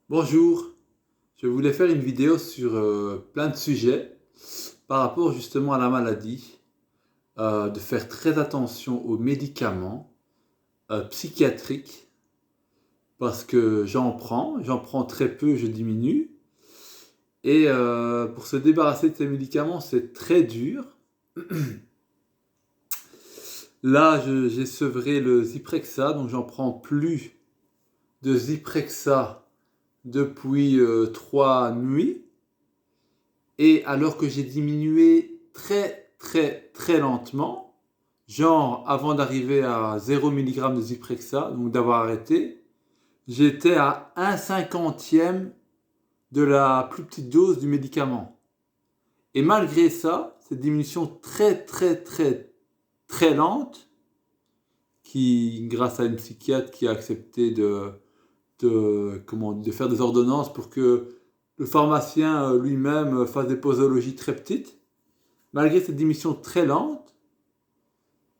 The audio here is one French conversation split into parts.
Bonjour, je voulais faire une vidéo sur plein de sujets par rapport justement à la maladie, de faire très attention aux médicaments psychiatriques parce que j'en prends très peu, je diminue. Et pour se débarrasser de ces médicaments, c'est très dur. Là, j'ai sevré le Zyprexa, donc j'en prends plus de Zyprexa depuis 3 nuits. Et alors que j'ai diminué très très très lentement, genre avant d'arriver à 0 mg de Zyprexa, donc d'avoir arrêté, j'étais à 1/50 de la plus petite dose du médicament. Et malgré ça, cette diminution très très très très lente, qui grâce à une psychiatre qui a accepté de faire des ordonnances pour que le pharmacien lui-même fasse des posologies très petites, malgré cette diminution très lente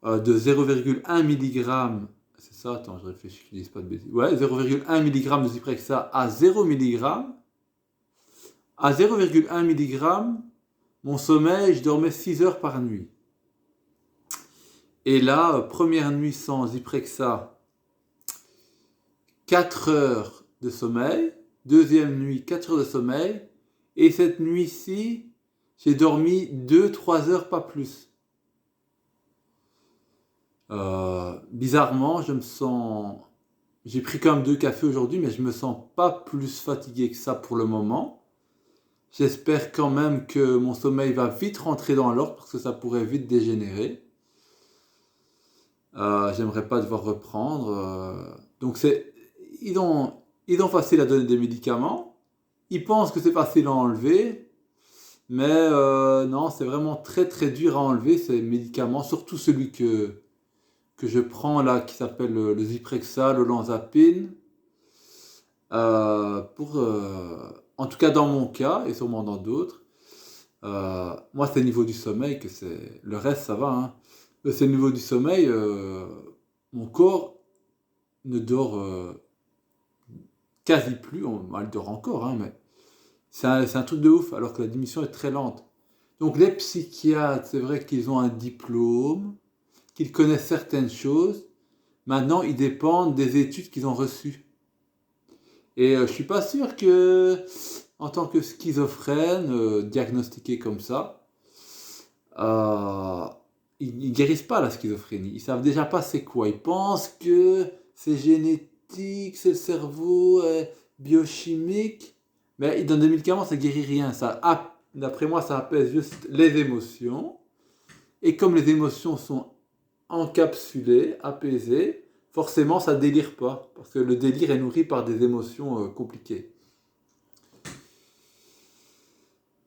de 0,1 mg, c'est ça, attends, je réfléchis, je ne dis pas de bêtises, ouais, 0,1 mg de Zyprexa à 0 mg, à 0,1 mg, mon sommeil, je dormais 6 heures par nuit. Et là, première nuit sans Zyprexa, 4 heures de sommeil, deuxième nuit, 4 heures de sommeil, et cette nuit-ci, j'ai dormi 2-3 heures, pas plus. Bizarrement, j'ai pris quand même 2 cafés aujourd'hui, mais je me sens pas plus fatigué que ça pour le moment. J'espère quand même que mon sommeil va vite rentrer dans l'ordre parce que ça pourrait vite dégénérer. J'aimerais pas devoir reprendre. Donc ils ont facile à donner des médicaments. Ils pensent que c'est facile à enlever, mais non, c'est vraiment très très dur à enlever ces médicaments, surtout celui que je prends là, qui s'appelle le Zyprexa, le Olanzapine, en tout cas dans mon cas, et sûrement dans d'autres, moi c'est le niveau du sommeil que c'est... Le reste ça va, hein. Mais c'est le niveau du sommeil, mon corps ne dort quasi plus, il dort encore, hein, mais c'est un truc de ouf, alors que la diminution est très lente. Donc les psychiatres, c'est vrai qu'ils ont un diplôme, qu'ils connaissent certaines choses, maintenant ils dépendent des études qu'ils ont reçues. Et je suis pas sûr que, en tant que schizophrène, diagnostiqué comme ça, euh, ils guérissent pas la schizophrénie. Ils savent déjà pas c'est quoi. Ils pensent que c'est génétique, c'est le cerveau, biochimique. Mais ils donnent des médicaments, ça guérit rien. D'après moi, ça apaise juste les émotions. Et comme les émotions sont encapsulées, apaisées, forcément ça délire pas. Parce que le délire est nourri par des émotions compliquées.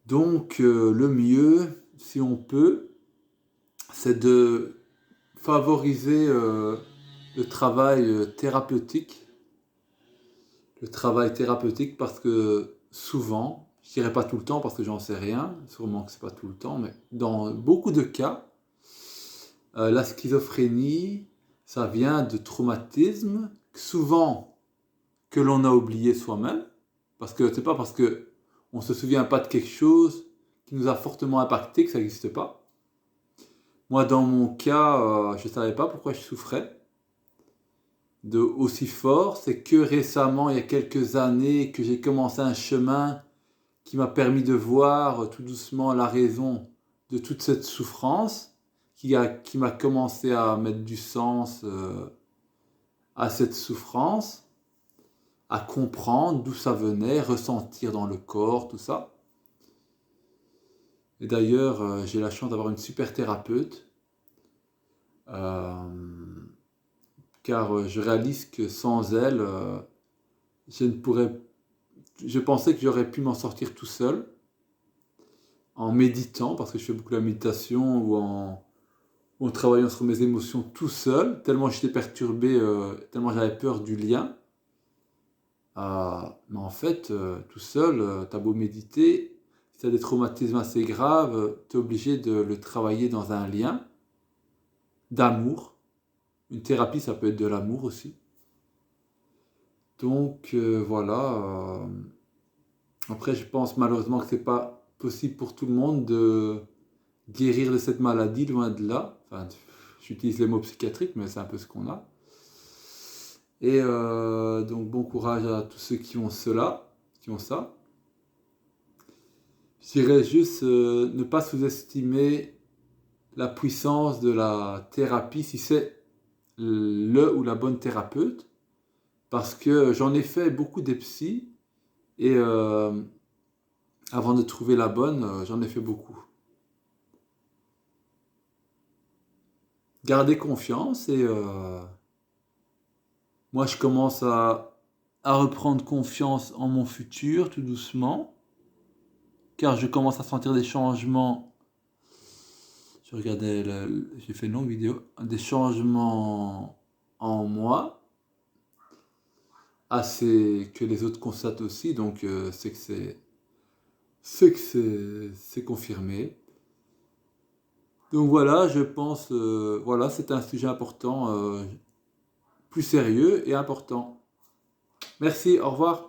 Donc le mieux, si on peut, c'est de favoriser le travail thérapeutique. Le travail thérapeutique parce que souvent, je dirais pas tout le temps parce que j'en sais rien, sûrement que c'est pas tout le temps, mais dans beaucoup de cas, la schizophrénie, ça vient de traumatismes, souvent que l'on a oublié soi-même, parce que c'est pas parce que on se souvient pas de quelque chose qui nous a fortement impacté que ça n'existe pas. Moi, dans mon cas, je ne savais pas pourquoi je souffrais de aussi fort. C'est que récemment, il y a quelques années, que j'ai commencé un chemin qui m'a permis de voir tout doucement la raison de toute cette souffrance, qui m'a commencé à mettre du sens à cette souffrance, à comprendre d'où ça venait, ressentir dans le corps, tout ça. Et d'ailleurs, j'ai la chance d'avoir une super thérapeute, car je réalise que sans elle, je ne pourrais... Je pensais que j'aurais pu m'en sortir tout seul, en méditant, parce que je fais beaucoup de la méditation, ou en travaillant sur mes émotions tout seul, tellement j'étais perturbé, tellement j'avais peur du lien. Mais en fait, tout seul, t'as beau méditer, si t'as des traumatismes assez graves, t'es obligé de le travailler dans un lien d'amour. Une thérapie, ça peut être de l'amour aussi. Donc voilà. Après, je pense malheureusement que c'est pas possible pour tout le monde de guérir de cette maladie, loin de là. Enfin, j'utilise les mots psychiatriques, mais c'est un peu ce qu'on a. Et donc bon courage à tous ceux qui ont cela, qui ont ça. Je dirais juste ne pas sous-estimer la puissance de la thérapie si c'est le ou la bonne thérapeute. Parce que j'en ai fait beaucoup des psys et avant de trouver la bonne, j'en ai fait beaucoup. Gardez confiance et moi je commence à reprendre confiance en mon futur tout doucement, car je commence à sentir des changements. Je regardais, j'ai fait une longue vidéo, des changements en moi, assez que les autres constatent aussi, donc c'est confirmé. Donc voilà, je pense, voilà, c'est un sujet important, plus sérieux et important. Merci, au revoir.